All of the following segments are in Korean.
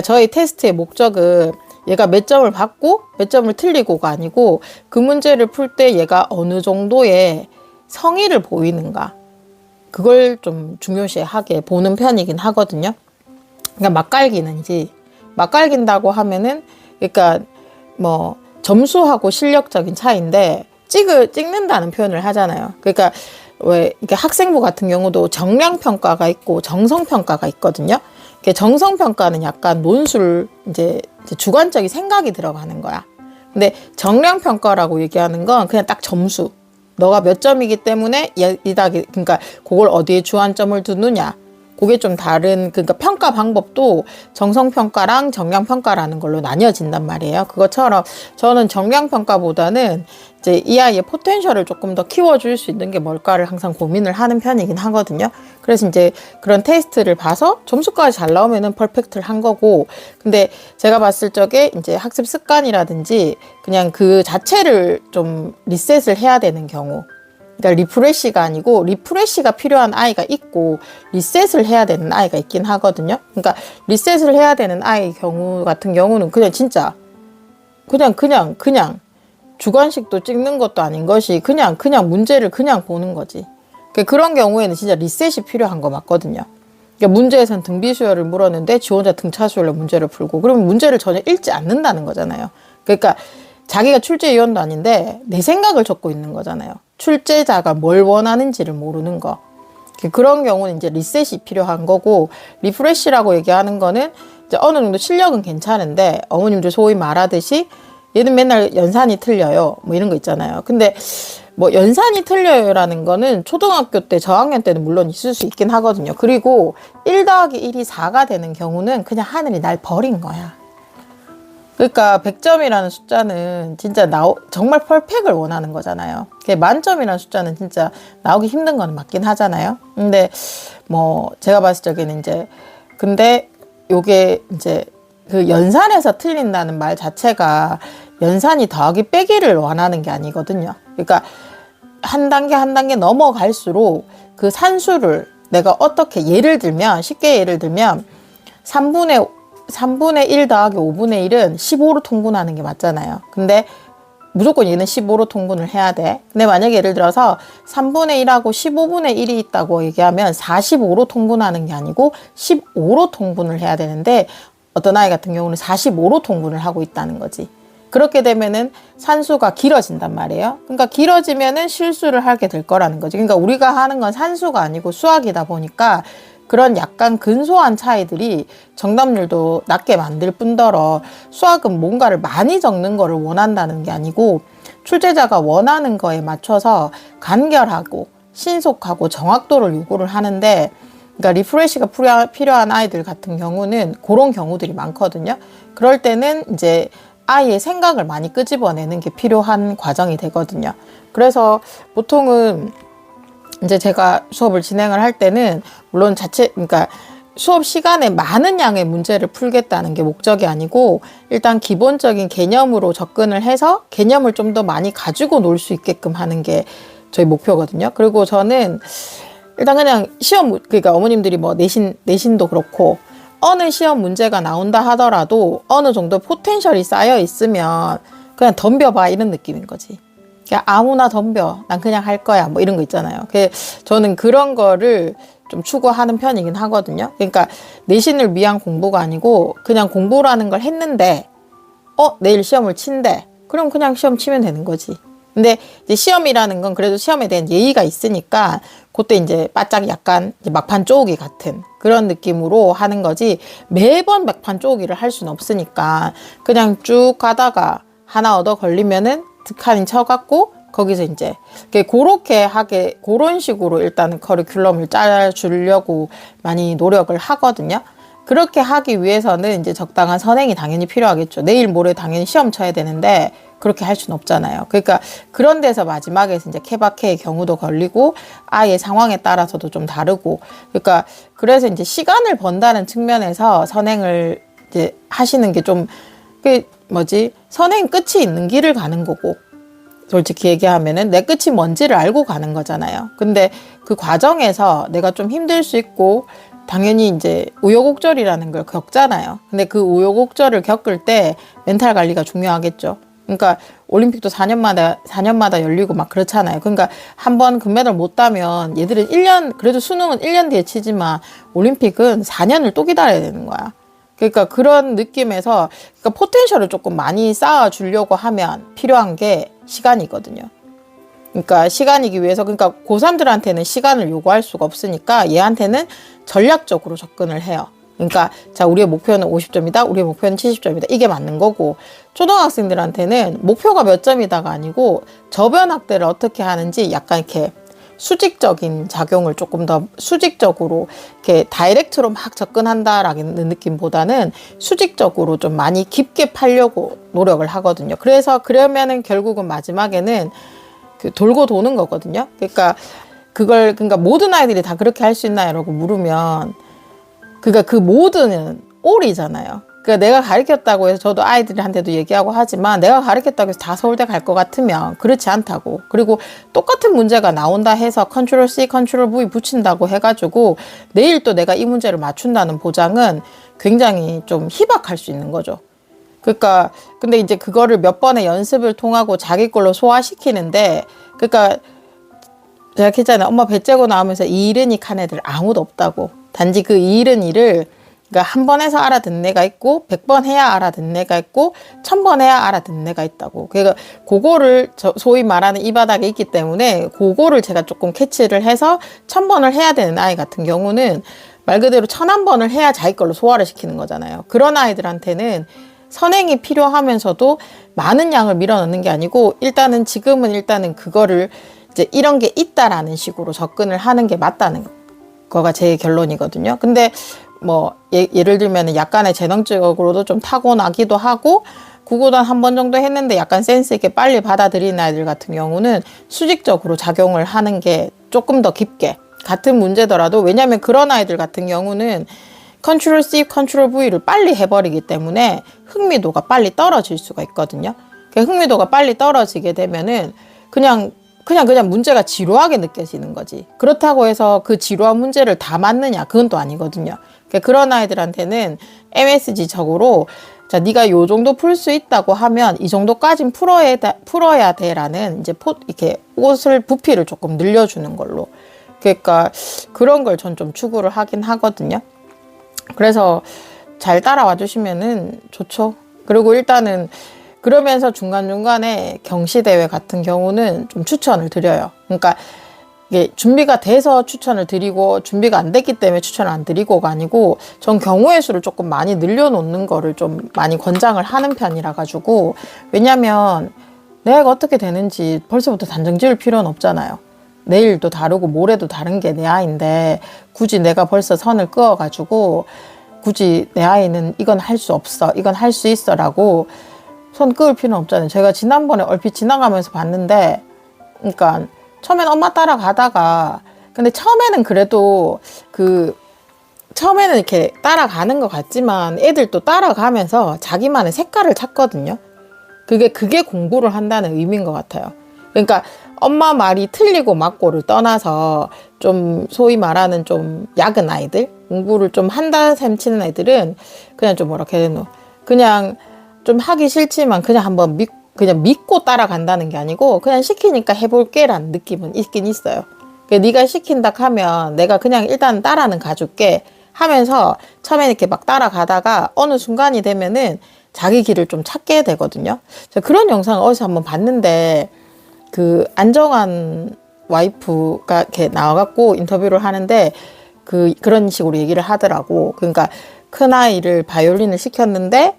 저희 테스트의 목적은 얘가 몇 점을 받고 몇 점을 틀리고가 아니고 그 문제를 풀 때 얘가 어느 정도의 성의를 보이는가, 그걸 좀 중요시하게 보는 편이긴 하거든요. 그러니까 맛깔기는지, 맛깔긴다고 하면은 그러니까 뭐 점수하고 실력적인 차이인데 찍는다는 표현을 하잖아요. 그러니까 왜 이렇게 학생부 같은 경우도 정량평가가 있고 정성평가가 있거든요. 정성평가는 약간 논술 이제 주관적인 생각이 들어가는 거야. 근데 정량평가라고 얘기하는 건 그냥 딱 점수. 너가 몇 점이기 때문에 그러니까 그걸 어디에 주안점을 두느냐. 그게 좀 다른, 그러니까 평가 방법도 정성평가랑 정량평가라는 걸로 나뉘어진단 말이에요. 그것처럼 저는 정량평가보다는 이제 이 아이의 포텐셜을 조금 더 키워줄 수 있는 게 뭘까를 항상 고민을 하는 편이긴 하거든요. 그래서 이제 그런 테스트를 봐서 점수까지 잘 나오면은 퍼펙트를 한 거고, 근데 제가 봤을 적에 이제 학습 습관이라든지 그냥 그 자체를 좀 리셋을 해야 되는 경우, 그러니까 리프레시가 아니고 리프레시가 필요한 아이가 있고 리셋을 해야 되는 아이가 있긴 하거든요. 그러니까 리셋을 해야 되는 아이 경우 같은 경우는 그냥 진짜 그냥 주관식도 찍는 것도 아닌 것이 그냥 문제를 그냥 보는 거지. 그런 경우에는 진짜 리셋이 필요한 거 맞거든요. 그러니까 문제에선 등비 수열을 물었는데 지 혼자 등차 수열로 문제를 풀고, 그러면 문제를 전혀 읽지 않는다는 거잖아요. 그러니까 자기가 출제위원도 아닌데 내 생각을 적고 있는 거잖아요. 출제자가 뭘 원하는지를 모르는 거. 그런 경우는 이제 리셋이 필요한 거고, 리프레시라고 얘기하는 거는 이제 어느 정도 실력은 괜찮은데 어머님들 소위 말하듯이 얘는 맨날 연산이 틀려요. 뭐 이런 거 있잖아요. 근데 뭐 연산이 틀려요라는 거는 초등학교 때 저학년 때는 물론 있을 수 있긴 하거든요. 그리고 1 더하기 1이 4가 되는 경우는 그냥 하늘이 날 버린 거야. 그러니까 100점이라는 숫자는 진짜 정말 퍼펙트를 원하는 거잖아요. 만점이라는 숫자는 진짜 나오기 힘든 건 맞긴 하잖아요. 근데 뭐 제가 봤을 적에는 이제 근데 요게 이제 그 연산에서 틀린다는 말 자체가 연산이 더하기 빼기를 원하는 게 아니거든요. 그러니까 한 단계 넘어갈수록 그 산수를 내가 어떻게 쉽게 예를 들면 3분의 1 더하기 5분의 1은 15로 통분하는 게 맞잖아요. 근데 무조건 얘는 15로 통분을 해야 돼. 근데 만약에 예를 들어서 3분의 1하고 15분의 1이 있다고 얘기하면 45로 통분하는 게 아니고 15로 통분을 해야 되는데 어떤 아이 같은 경우는 45로 통분을 하고 있다는 거지. 그렇게 되면은 산수가 길어진단 말이에요. 그러니까 길어지면은 실수를 하게 될 거라는 거지. 그러니까 우리가 하는 건 산수가 아니고 수학이다 보니까 그런 약간 근소한 차이들이 정답률도 낮게 만들 뿐더러 수학은 뭔가를 많이 적는 거를 원한다는 게 아니고 출제자가 원하는 거에 맞춰서 간결하고 신속하고 정확도를 요구를 하는데, 그러니까 리프레시가 필요한 아이들 같은 경우는 그런 경우들이 많거든요. 그럴 때는 이제 아이의 생각을 많이 끄집어내는 게 필요한 과정이 되거든요. 그래서 보통은 이제 제가 수업을 진행을 할 때는 물론 그러니까 수업 시간에 많은 양의 문제를 풀겠다는 게 목적이 아니고 일단 기본적인 개념으로 접근을 해서 개념을 좀 더 많이 가지고 놀 수 있게끔 하는 게 저희 목표거든요. 그리고 저는 일단 그냥 그러니까 어머님들이 뭐 내신도 그렇고 어느 시험 문제가 나온다 하더라도 어느 정도 포텐셜이 쌓여 있으면 그냥 덤벼봐 이런 느낌인 거지. 그냥 아무나 덤벼. 난 그냥 할 거야. 뭐 이런 거 있잖아요. 저는 그런 거를 좀 추구하는 편이긴 하거든요. 그러니까 내신을 위한 공부가 아니고 그냥 공부라는 걸 했는데 내일 시험을 친대. 그럼 그냥 시험 치면 되는 거지. 근데 이제 시험이라는 건 그래도 시험에 대한 예의가 있으니까 그때 이제 바짝 약간 이제 막판 쪼기 같은 그런 느낌으로 하는 거지, 매번 막판 쪼기를 할 수는 없으니까 그냥 쭉 가다가 하나 얻어 걸리면은 득한이 쳐갖고 거기서 이제 그런 식으로 일단은 커리큘럼을 짜주려고 많이 노력을 하거든요. 그렇게 하기 위해서는 이제 적당한 선행이 당연히 필요하겠죠. 내일 모레 당연히 시험 쳐야 되는데 그렇게 할 수는 없잖아요. 그러니까 그런 데서 마지막에서 이제 케바케의 경우도 걸리고 아이의 상황에 따라서도 좀 다르고, 그러니까 그래서 이제 시간을 번다는 측면에서 선행을 이제 하시는 게 좀 선행 끝이 있는 길을 가는 거고, 솔직히 얘기하면은 내 끝이 뭔지를 알고 가는 거잖아요. 근데 그 과정에서 내가 좀 힘들 수 있고 당연히 이제 우여곡절이라는 걸 겪잖아요. 근데 그 우여곡절을 겪을 때 멘탈 관리가 중요하겠죠. 그러니까 올림픽도 4년마다 열리고 막 그렇잖아요. 그러니까 한 번 금메달 못 따면 얘들은 1년, 그래도 수능은 1년 뒤에 치지만 올림픽은 4년을 또 기다려야 되는 거야. 그러니까 그런 느낌에서 그러니까 포텐셜을 조금 많이 쌓아주려고 하면 필요한 게 시간이거든요. 그러니까 시간이기 위해서 그러니까 고3들한테는 시간을 요구할 수가 없으니까 얘한테는 전략적으로 접근을 해요. 그러니까 자 우리의 목표는 50점이다. 우리의 목표는 70점이다. 이게 맞는 거고 초등학생들한테는 목표가 몇 점이다가 아니고 저변 확대를 어떻게 하는지 약간 이렇게 수직적인 작용을 조금 더 수직적으로 이렇게 다이렉트로 막 접근한다라는 느낌보다는 수직적으로 좀 많이 깊게 파려고 노력을 하거든요. 그래서 그러면은 결국은 마지막에는 그 돌고 도는 거거든요. 그러니까 그러니까 모든 아이들이 다 그렇게 할 수 있나요?라고 물으면 그러니까 그 모든은 올이잖아요. 그러니까 내가 가르쳤다고 해서 저도 아이들한테도 얘기하고 하지만 내가 가르쳤다고 해서 다 서울대 갈 것 같으면 그렇지 않다고. 그리고 똑같은 문제가 나온다 해서 컨트롤 C, 컨트롤 V 붙인다고 해가지고 내일 또 내가 이 문제를 맞춘다는 보장은 굉장히 좀 희박할 수 있는 거죠. 그러니까 근데 이제 그거를 몇 번의 연습을 통하고 자기 걸로 소화시키는데 그러니까 제가 했잖아요. 엄마 배 째고 나오면서 이 일은 이칸 애들 아무도 없다고. 단지 그 일은 일을 그러니까 한 번 해서 알아듣는 애가 있고 100번 해야 알아듣는 애가 있고 1000번 해야 알아듣는 애가 있다고. 그러니까 그거를 소위 말하는 이 바닥에 있기 때문에 그거를 제가 조금 캐치를 해서 1000번을 해야 되는 아이 같은 경우는 말 그대로 1001번을 해야 자기 걸로 소화를 시키는 거잖아요. 그런 아이들한테는 선행이 필요하면서도 많은 양을 밀어넣는 게 아니고 일단은 그거를 이제 이런 게 있다라는 식으로 접근을 하는 게 맞다는 거가 제 결론이거든요. 근데 뭐 예를 들면 약간의 재능적으로도 좀 타고나기도 하고 구구단 한 번 정도 했는데 약간 센스 있게 빨리 받아들이는 아이들 같은 경우는 수직적으로 작용을 하는 게 조금 더 깊게 같은 문제더라도 왜냐하면 그런 아이들 같은 경우는 컨트롤 C, 컨트롤 V를 빨리 해버리기 때문에 흥미도가 빨리 떨어질 수가 있거든요. 흥미도가 빨리 떨어지게 되면은 그냥 문제가 지루하게 느껴지는 거지. 그렇다고 해서 그 지루한 문제를 다 맞느냐? 그건 또 아니거든요. 그런 아이들한테는 MSG적으로 자, 네가 요 정도 풀 수 있다고 하면 이 정도까진 풀어야 돼라는 이제 이렇게 옷을 부피를 조금 늘려주는 걸로. 그러니까 그런 걸 전 좀 추구를 하긴 하거든요. 그래서 잘 따라와 주시면은 좋죠. 그리고 일단은 그러면서 중간중간에 경시대회 같은 경우는 좀 추천을 드려요. 그러니까 이게 준비가 돼서 추천을 드리고 준비가 안 됐기 때문에 추천을 안 드리고가 아니고 전 경우의 수를 조금 많이 늘려놓는 거를 좀 많이 권장을 하는 편이라 가지고 왜냐면 내가 어떻게 되는지 벌써부터 단정 지을 필요는 없잖아요. 내일도 다르고 모레도 다른 게 내 아이인데 굳이 내가 벌써 선을 그어가지고 굳이 내 아이는 이건 할 수 없어 이건 할 수 있어 라고 손 그을 필요는 없잖아요. 제가 지난번에 얼핏 지나가면서 봤는데 그러니까 처음엔 엄마 따라가다가 근데 처음에는 그래도 처음에는 이렇게 따라가는 것 같지만 애들 또 따라가면서 자기만의 색깔을 찾거든요. 그게 공부를 한다는 의미인 것 같아요. 그러니까 엄마 말이 틀리고 맞고를 떠나서 좀 소위 말하는 좀 약은 아이들 공부를 좀 한다 셈치는 애들은 그냥 좀 뭐라 해야 되노 그냥 좀 하기 싫지만 그냥 한번 그냥 믿고 따라간다는 게 아니고 그냥 시키니까 해볼게 라는 느낌은 있긴 있어요. 네가 시킨다 하면 내가 그냥 일단 따라는 가줄게 하면서 처음에 이렇게 막 따라가다가 어느 순간이 되면은 자기 길을 좀 찾게 되거든요. 그런 영상을 어디서 한번 봤는데 안정환 와이프가 이렇게 나와갖고 인터뷰를 하는데 그런 식으로 얘기를 하더라고. 그러니까 큰 아이를 바이올린을 시켰는데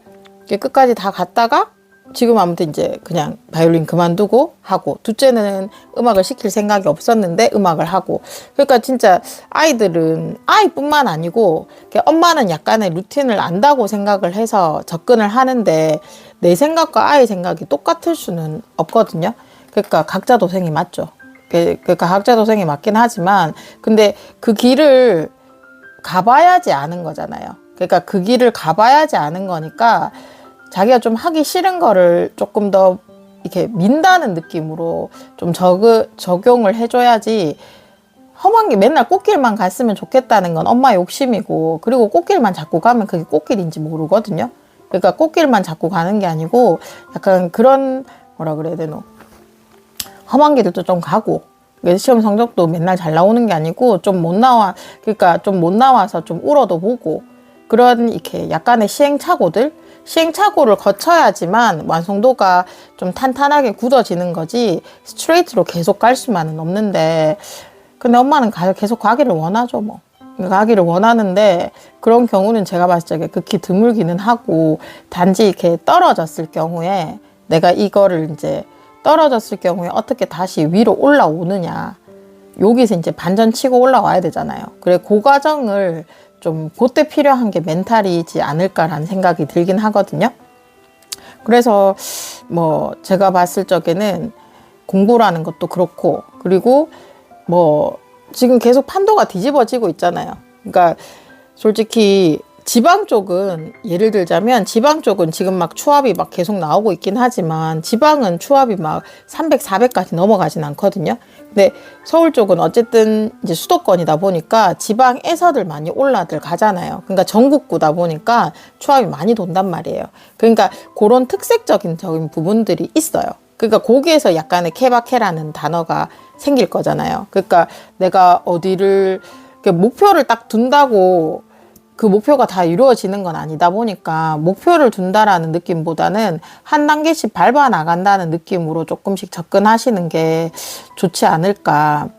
끝까지 다 갔다가 지금 아무튼 이제 그냥 바이올린 그만두고 하고 둘째는 음악을 시킬 생각이 없었는데 음악을 하고 그러니까 진짜 아이들은 아이뿐만 아니고 엄마는 약간의 루틴을 안다고 생각을 해서 접근을 하는데 내 생각과 아이 생각이 똑같을 수는 없거든요. 그러니까 각자 도생이 맞죠. 그러니까 각자 도생이 맞긴 하지만 근데 그 길을 가봐야지 아는 거잖아요. 그러니까 그 길을 가봐야지 아는 거니까 자기가 좀 하기 싫은 거를 조금 더 이렇게 민다는 느낌으로 좀 적용을 해줘야지 험한 게 맨날 꽃길만 갔으면 좋겠다는 건 엄마 욕심이고, 그리고 꽃길만 자꾸 가면 그게 꽃길인지 모르거든요. 그러니까 꽃길만 자꾸 가는 게 아니고 약간 그런 뭐라 그래야 되노, 험한 길도 좀 가고, 시험 성적도 맨날 잘 나오는 게 아니고 좀 못 나와, 그러니까 좀 못 나와서 좀 울어도 보고, 그런 이렇게 약간의 시행착오를 거쳐야지만 완성도가 좀 탄탄하게 굳어지는 거지, 스트레이트로 계속 갈 수만은 없는데, 근데 엄마는 계속 가기를 원하죠, 뭐. 가기를 원하는데, 그런 경우는 제가 봤을 때 극히 드물기는 하고, 단지 이렇게 떨어졌을 경우에, 내가 이거를 이제 떨어졌을 경우에 어떻게 다시 위로 올라오느냐, 여기서 이제 반전 치고 올라와야 되잖아요. 그래, 그 과정을 좀 그때 필요한 게 멘탈이지 않을까라는 생각이 들긴 하거든요. 그래서 뭐 제가 봤을 적에는 공부라는 것도 그렇고, 그리고 뭐 지금 계속 판도가 뒤집어지고 있잖아요. 그러니까 솔직히 지방 쪽은, 예를 들자면 지방 쪽은 지금 막 추합이 막 계속 나오고 있긴 하지만, 지방은 추합이 막 300, 400까지 넘어가진 않거든요. 근데 서울 쪽은 어쨌든 이제 수도권이다 보니까 지방에서들 많이 올라들 가잖아요. 그러니까 전국구다 보니까 추합이 많이 돈단 말이에요. 그러니까 그런 특색적인 부분들이 있어요. 그러니까 거기에서 약간의 케바케라는 단어가 생길 거잖아요. 그러니까 내가 어디를 목표를 딱 둔다고 그 목표가 다 이루어지는 건 아니다 보니까, 목표를 둔다라는 느낌보다는 한 단계씩 밟아 나간다는 느낌으로 조금씩 접근하시는 게 좋지 않을까,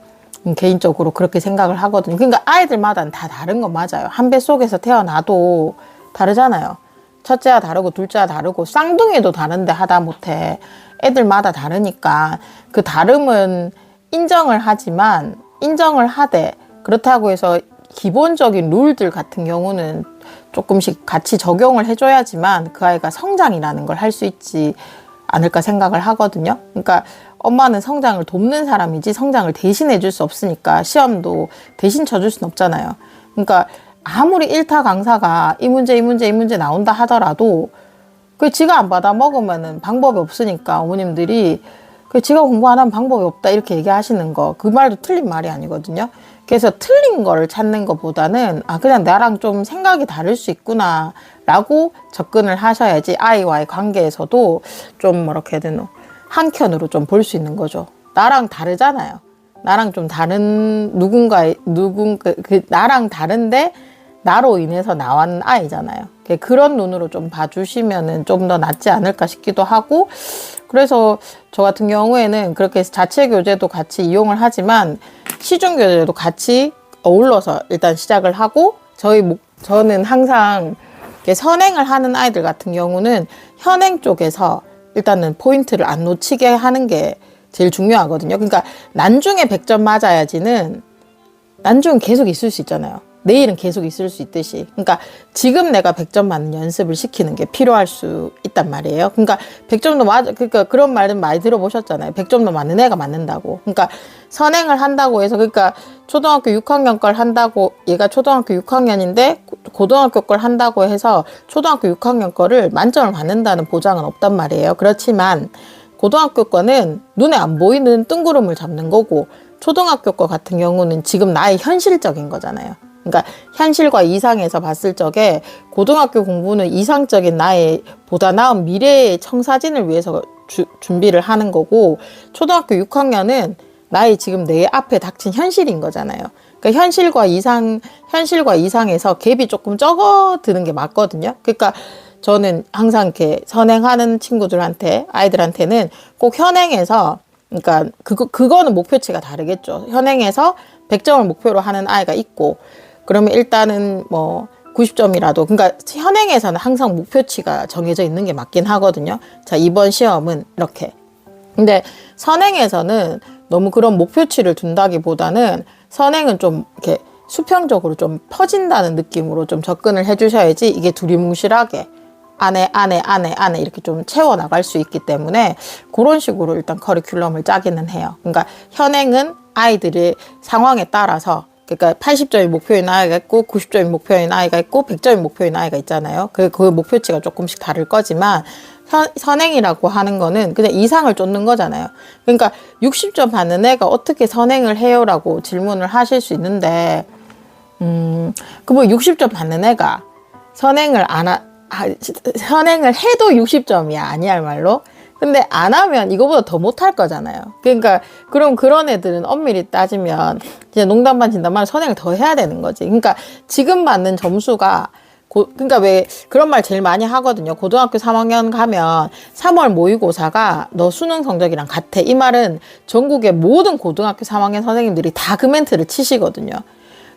개인적으로 그렇게 생각을 하거든요. 그러니까 아이들마다는 다 다른 건 맞아요. 한 배 속에서 태어나도 다르잖아요. 첫째와 다르고 둘째와 다르고 쌍둥이도 다른데 하다못해 애들마다 다르니까, 그 다름은 인정을 하되, 그렇다고 해서 기본적인 룰들 같은 경우는 조금씩 같이 적용을 해줘야지만 그 아이가 성장이라는 걸 할 수 있지 않을까 생각을 하거든요. 그러니까 엄마는 성장을 돕는 사람이지 성장을 대신해 줄 수 없으니까, 시험도 대신 쳐줄 수는 없잖아요. 그러니까 아무리 일타 강사가 이 문제 나온다 하더라도 그 지가 안 받아 먹으면은 방법이 없으니까, 어머님들이 그 지가 공부 안 하면 방법이 없다 이렇게 얘기하시는 거, 그 말도 틀린 말이 아니거든요. 그래서 틀린 거를 찾는 것보다는 그냥 나랑 좀 생각이 다를 수 있구나 라고 접근을 하셔야지, 아이와의 관계에서도 좀 뭐렇게 해야 되노, 한켠으로 좀 볼 수 있는 거죠. 나랑 다르잖아요. 나랑 좀 다른 나랑 다른데 나로 인해서 나온 아이잖아요. 그런 눈으로 좀 봐주시면은 좀 더 낫지 않을까 싶기도 하고, 그래서 저 같은 경우에는 그렇게 해서 자체 교재도 같이 이용을 하지만 시중 교재도 같이 어울러서 일단 시작을 하고, 저는 항상 선행을 하는 아이들 같은 경우는 현행 쪽에서 일단은 포인트를 안 놓치게 하는 게 제일 중요하거든요. 그러니까 난중에 100점 맞아야지는, 난중은 계속 있을 수 있잖아요. 내일은 계속 있을 수 있듯이. 그러니까 지금 내가 100점 맞는 연습을 시키는 게 필요할 수 있단 말이에요. 그러니까 100점도 그러니까 그런 말은 많이 들어보셨잖아요. 100점도 맞는 애가 맞는다고. 그러니까 선행을 한다고 해서, 그러니까 초등학교 6학년 걸 한다고, 얘가 초등학교 6학년인데 고등학교 걸 한다고 해서 초등학교 6학년 거를 만점을 받는다는 보장은 없단 말이에요. 그렇지만 고등학교 거는 눈에 안 보이는 뜬구름을 잡는 거고, 초등학교 거 같은 경우는 지금 나의 현실적인 거잖아요. 그러니까 현실과 이상에서 봤을 적에 고등학교 공부는 이상적인 나의 보다 나은 미래의 청사진을 위해서 준비를 하는 거고, 초등학교 6학년은 나의 지금 내 앞에 닥친 현실인 거잖아요. 그러니까 현실과 이상에서 갭이 조금 적어드는 게 맞거든요. 그러니까 저는 항상 이렇게 선행하는 아이들한테는 꼭 현행에서, 그러니까 그거는 목표치가 다르겠죠. 현행에서 100점을 목표로 하는 아이가 있고, 그러면 일단은 뭐 90점이라도, 그러니까 현행에서는 항상 목표치가 정해져 있는 게 맞긴 하거든요. 자, 이번 시험은 이렇게. 근데 선행에서는 너무 그런 목표치를 둔다기보다는, 선행은 좀 이렇게 수평적으로 좀 퍼진다는 느낌으로 좀 접근을 해주셔야지, 이게 두리뭉실하게 안에 이렇게 좀 채워나갈 수 있기 때문에, 그런 식으로 일단 커리큘럼을 짜기는 해요. 그러니까 현행은 아이들의 상황에 따라서 그러니까 80점이 목표인 아이가 있고 90점이 목표인 아이가 있고 100점이 목표인 아이가 있잖아요. 그 목표치가 조금씩 다를 거지만 선행이라고 하는 거는 그냥 이상을 쫓는 거잖아요. 그러니까 60점 받는 애가 어떻게 선행을 해요라고 질문을 하실 수 있는데 그 뭐 60점 받는 애가 선행을 선행을 해도 60점이야. 아니야말로. 근데 안 하면 이거보다 더 못할 거잖아요. 그러니까 그럼 그런 애들은 엄밀히 따지면 이제 농담 반 진담 반 선행을 더 해야 되는 거지. 그러니까 지금 받는 점수가 그러니까 왜 그런 말 제일 많이 하거든요. 고등학교 3학년 가면 3월 모의고사가 너 수능 성적이랑 같아. 이 말은 전국의 모든 고등학교 3학년 선생님들이 다 그 멘트를 치시거든요.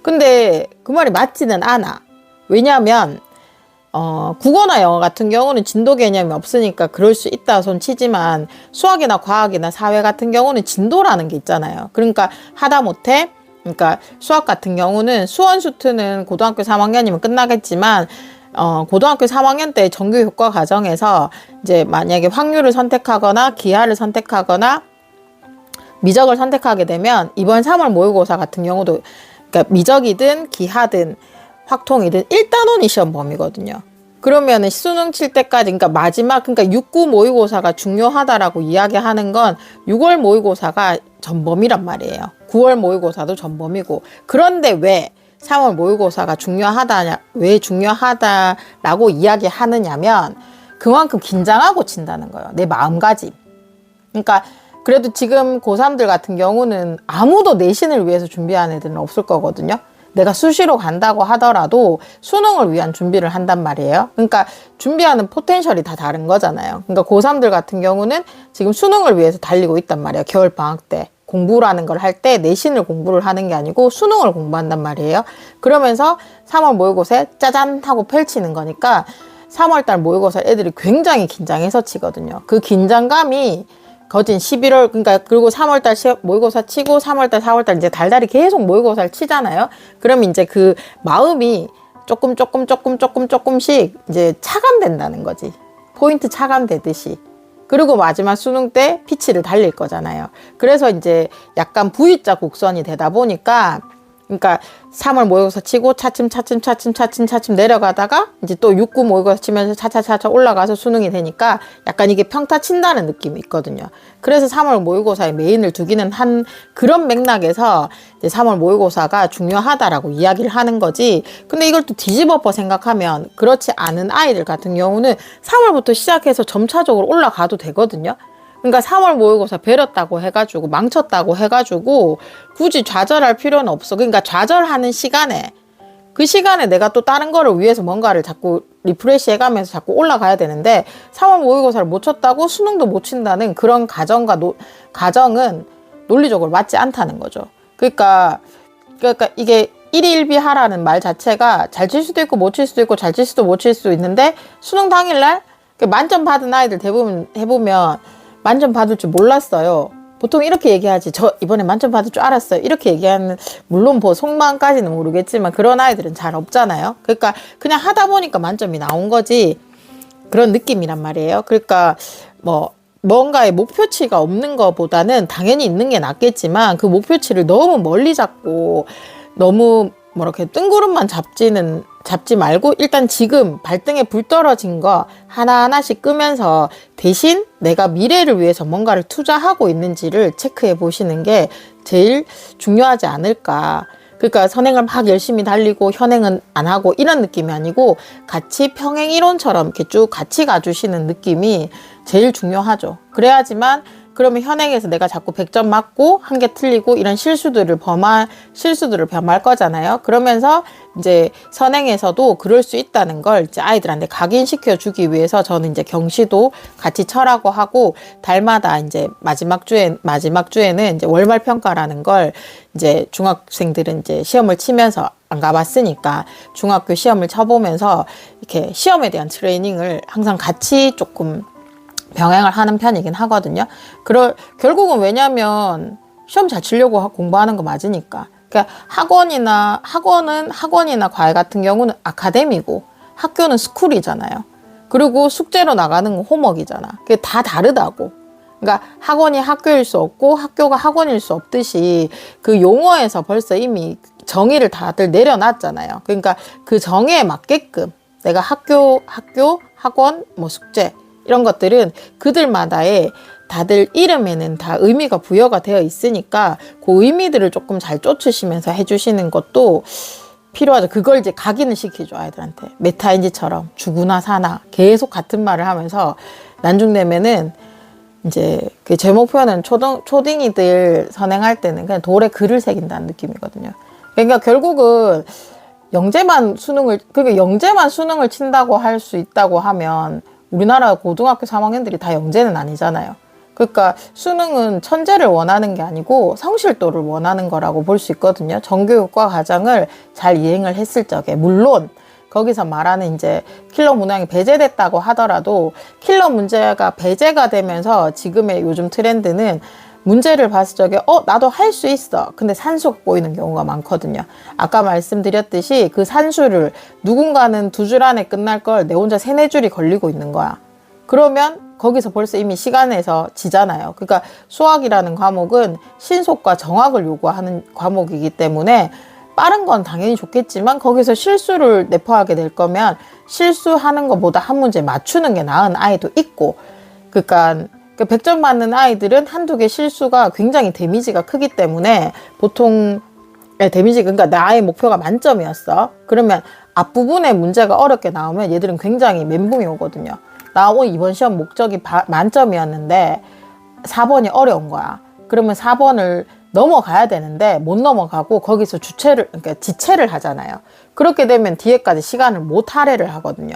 근데 그 말이 맞지는 않아. 왜냐하면 국어나 영어 같은 경우는 진도 개념이 없으니까 그럴 수 있다 손 치지만 수학이나 과학이나 사회 같은 경우는 진도라는 게 있잖아요. 그러니까 하다못해 그러니까 수학 같은 경우는 수원수투는 고등학교 3학년이면 끝나겠지만 고등학교 3학년 때 정규 효과 과정에서 이제 만약에 확률을 선택하거나 기하를 선택하거나 미적을 선택하게 되면 이번 3월 모의고사 같은 경우도 그러니까 미적이든 기하든 확통이든 1단원이 시험 범위거든요. 그러면은 수능 칠 때까지, 그러니까 마지막, 그러니까 6구 모의고사가 중요하다라고 이야기하는 건 6월 모의고사가 전범이란 말이에요. 9월 모의고사도 전범이고. 그런데 왜 3월 모의고사가 왜 중요하다라고 이야기하느냐면 그만큼 긴장하고 친다는 거예요. 내 마음가짐. 그러니까 그래도 지금 고3들 같은 경우는 아무도 내신을 위해서 준비하는 애들은 없을 거거든요. 내가 수시로 간다고 하더라도 수능을 위한 준비를 한단 말이에요. 그러니까 준비하는 포텐셜이 다 다른 거잖아요. 그러니까 고3들 같은 경우는 지금 수능을 위해서 달리고 있단 말이에요. 겨울방학 때. 공부라는 걸 할 때 내신을 공부를 하는 게 아니고 수능을 공부한단 말이에요. 그러면서 3월 모의고사에 짜잔 하고 펼치는 거니까 3월달 모의고사 애들이 굉장히 긴장해서 치거든요. 그 긴장감이 거진 11월, 그러니까, 그리고 3월달 모의고사 치고 3월달, 4월달 이제 달달이 계속 모의고사를 치잖아요. 그러면 이제 그 마음이 조금씩 이제 차감된다는 거지. 포인트 차감되듯이. 그리고 마지막 수능 때 피치를 달릴 거잖아요. 그래서 이제 약간 V자 곡선이 되다 보니까 그러니까 3월 모의고사 치고 차츰 내려가다가 이제 또 6구 모의고사 치면서 차차 올라가서 수능이 되니까 약간 이게 평타 친다는 느낌이 있거든요. 그래서 3월 모의고사에 메인을 두기는 한 그런 맥락에서 이제 3월 모의고사가 중요하다라고 이야기를 하는 거지. 근데 이걸 또 뒤집어서 생각하면 그렇지 않은 아이들 같은 경우는 3월부터 시작해서 점차적으로 올라가도 되거든요. 그러니까 3월 모의고사 베렸다고 해가지고 망쳤다고 해가지고 굳이 좌절할 필요는 없어. 그러니까 좌절하는 시간에 그 시간에 내가 또 다른 거를 위해서 뭔가를 자꾸 리프레시 해가면서 자꾸 올라가야 되는데 3월 모의고사를 못 쳤다고 수능도 못 친다는 그런 가정은 논리적으로 맞지 않다는 거죠. 그러니까 이게 일희일비하라는 말 자체가 잘 칠 수도 있고 못 칠 수도 있고 잘 칠 수도 못 칠 수도 있는데 수능 당일날 만점 받은 아이들 대부분 해보면 만점 받을 줄 몰랐어요. 보통 이렇게 얘기하지. 저 이번에 만점 받을 줄 알았어요. 이렇게 얘기하는, 물론 뭐 속마음까지는 모르겠지만 그런 아이들은 잘 없잖아요. 그러니까 그냥 하다 보니까 만점이 나온 거지. 그런 느낌이란 말이에요. 그러니까 뭔가의 목표치가 없는 것보다는 당연히 있는 게 낫겠지만 그 목표치를 너무 멀리 잡고 너무 이렇게 뜬구름만 잡지 말고 일단 지금 발등에 불 떨어진 거 하나하나씩 끄면서 대신 내가 미래를 위해서 뭔가를 투자하고 있는지를 체크해 보시는 게 제일 중요하지 않을까. 그러니까 선행을 막 열심히 달리고 현행은 안 하고 이런 느낌이 아니고 같이 평행 이론처럼 이렇게 쭉 같이 가주시는 느낌이 제일 중요하죠. 그래야지만 그러면 현행에서 내가 자꾸 100점 맞고 한 개 틀리고 이런 실수들을 범할 거잖아요. 그러면서 이제 선행에서도 그럴 수 있다는 걸 이제 아이들한테 각인시켜 주기 위해서 저는 이제 경시도 같이 쳐라고 하고 달마다 이제 마지막 주에는 이제 월말 평가라는 걸 이제 중학생들은 이제 시험을 치면서 안 가봤으니까 중학교 시험을 쳐보면서 이렇게 시험에 대한 트레이닝을 항상 같이 조금 병행을 하는 편이긴 하거든요. 결국은 왜냐면 시험 잘 치려고 공부하는 거 맞으니까. 그러니까 학원이나 과외 같은 경우는 아카데미고 학교는 스쿨이잖아요. 그리고 숙제로 나가는 건 홈워크이잖아. 그게 다 다르다고. 그러니까 학원이 학교일 수 없고 학교가 학원일 수 없듯이 그 용어에서 벌써 이미 정의를 다들 내려놨잖아요. 그러니까 그 정의에 맞게끔 내가 학교, 학원, 뭐 숙제 이런 것들은 그들마다의 다들 이름에는 다 의미가 부여가 되어 있으니까 그 의미들을 조금 잘 쫓으시면서 해주시는 것도 필요하죠. 그걸 이제 각인을 시키죠, 아이들한테. 메타인지처럼 주구나 사나 계속 같은 말을 하면서 난중되면은 이제 그 제 목표는 초딩이들 선행할 때는 그냥 돌에 글을 새긴다는 느낌이거든요. 그러니까 결국은 영재만 수능을 친다고 할 수 있다고 하면 우리나라 고등학교 3학년들이 다 영재는 아니잖아요. 그러니까 수능은 천재를 원하는 게 아니고 성실도를 원하는 거라고 볼 수 있거든요. 정교육과 과정을 잘 이행을 했을 적에. 물론 거기서 말하는 이제 킬러 문항이 배제됐다고 하더라도 킬러 문제가 배제가 되면서 지금의 요즘 트렌드는 문제를 봤을 적에 나도 할 수 있어. 근데 산수가 보이는 경우가 많거든요. 아까 말씀드렸듯이 그 산수를 누군가는 2줄 안에 끝날 걸 내 혼자 3, 4줄이 걸리고 있는 거야. 그러면 거기서 벌써 이미 시간에서 지잖아요. 그러니까 수학이라는 과목은 신속과 정확을 요구하는 과목이기 때문에 빠른 건 당연히 좋겠지만 거기서 실수를 내포하게 될 거면 실수하는 것보다 한 문제 맞추는 게 나은 아이도 있고, 그러니까 100점 맞는 아이들은 한두 개 실수가 굉장히 데미지가 크기 때문에 보통 그러니까 나의 목표가 만점이었어. 그러면 앞부분에 문제가 어렵게 나오면 얘들은 굉장히 멘붕이 오거든요. 나 이번 시험 목적이 만점이었는데 4번이 어려운 거야. 그러면 4번을 넘어가야 되는데 못 넘어가고 거기서 그러니까 지체를 하잖아요. 그렇게 되면 뒤에까지 시간을 못 할애를 하거든요.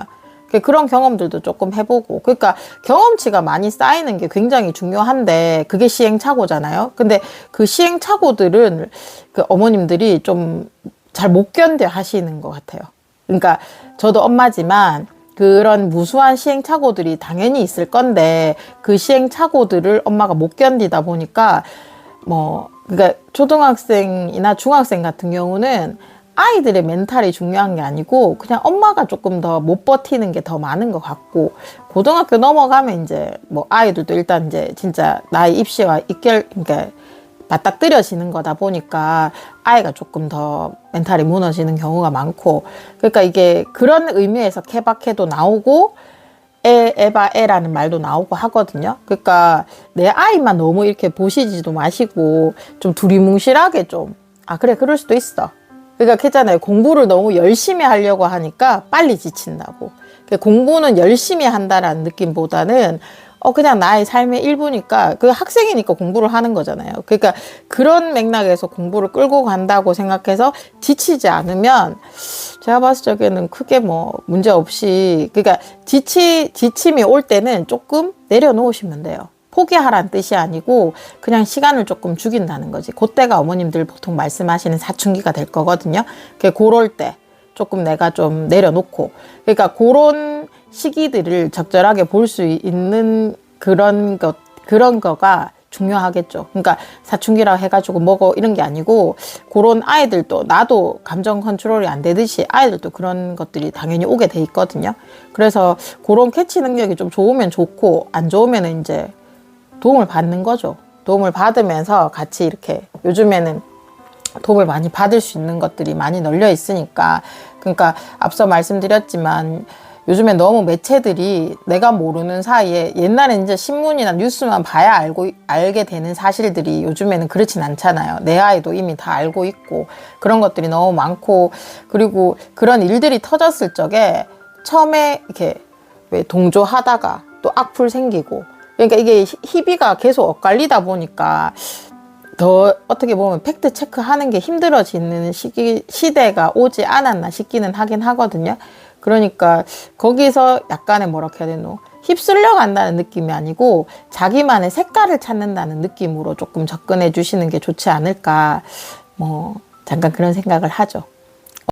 그런 경험들도 조금 해보고, 그러니까 경험치가 많이 쌓이는 게 굉장히 중요한데 그게 시행착오잖아요. 근데 그 시행착오들은 그 어머님들이 좀 잘 못 견뎌 하시는 것 같아요. 그러니까 저도 엄마지만 그런 무수한 시행착오들이 당연히 있을 건데 그 시행착오들을 엄마가 못 견디다 보니까 그러니까 초등학생이나 중학생 같은 경우는 아이들의 멘탈이 중요한 게 아니고 그냥 엄마가 조금 더 못 버티는 게 더 많은 것 같고, 고등학교 넘어가면 이제 아이들도 일단 이제 진짜 나의 입시와 그러니까 맞닥뜨려지는 거다 보니까 아이가 조금 더 멘탈이 무너지는 경우가 많고, 그러니까 이게 그런 의미에서 케바케도 나오고 에바에라는 말도 나오고 하거든요. 그러니까 내 아이만 너무 이렇게 보시지도 마시고 좀 두리뭉실하게 그래 그럴 수도 있어. 그러니까 했잖아요. 공부를 너무 열심히 하려고 하니까 빨리 지친다고. 공부는 열심히 한다라는 느낌보다는 그냥 나의 삶의 일부니까, 그 학생이니까 공부를 하는 거잖아요. 그러니까 그런 맥락에서 공부를 끌고 간다고 생각해서 지치지 않으면 제가 봤을 적에는 크게 문제 없이, 그러니까 지침이 올 때는 조금 내려놓으시면 돼요. 포기하라는 뜻이 아니고 그냥 시간을 조금 죽인다는 거지. 그때가 어머님들 보통 말씀하시는 사춘기가 될 거거든요. 그럴 때 조금 내가 좀 내려놓고, 그러니까 그런 시기들을 적절하게 볼 수 있는 그런 거가 중요하겠죠. 그러니까 사춘기라 해가지고 이런 게 아니고, 그런 아이들도, 나도 감정 컨트롤이 안 되듯이 아이들도 그런 것들이 당연히 오게 돼 있거든요. 그래서 그런 캐치 능력이 좀 좋으면 좋고, 안 좋으면 이제 도움을 받는 거죠. 도움을 받으면서 같이 이렇게, 요즘에는 도움을 많이 받을 수 있는 것들이 많이 널려 있으니까. 그러니까 앞서 말씀드렸지만 요즘에 너무 매체들이 내가 모르는 사이에, 옛날에 이제 신문이나 뉴스만 봐야 알게 되는 사실들이 요즘에는 그렇진 않잖아요. 내 아이도 이미 다 알고 있고 그런 것들이 너무 많고, 그리고 그런 일들이 터졌을 적에 처음에 이렇게 왜 동조하다가 또 악플 생기고, 그러니까 이게 희비가 계속 엇갈리다 보니까 더 어떻게 보면 팩트 체크하는 게 힘들어지는 시대가 오지 않았나 싶기는 하긴 하거든요. 그러니까 거기서 약간의 뭐라고 해야 되노? 휩쓸려 간다는 느낌이 아니고 자기만의 색깔을 찾는다는 느낌으로 조금 접근해 주시는 게 좋지 않을까, 잠깐 그런 생각을 하죠.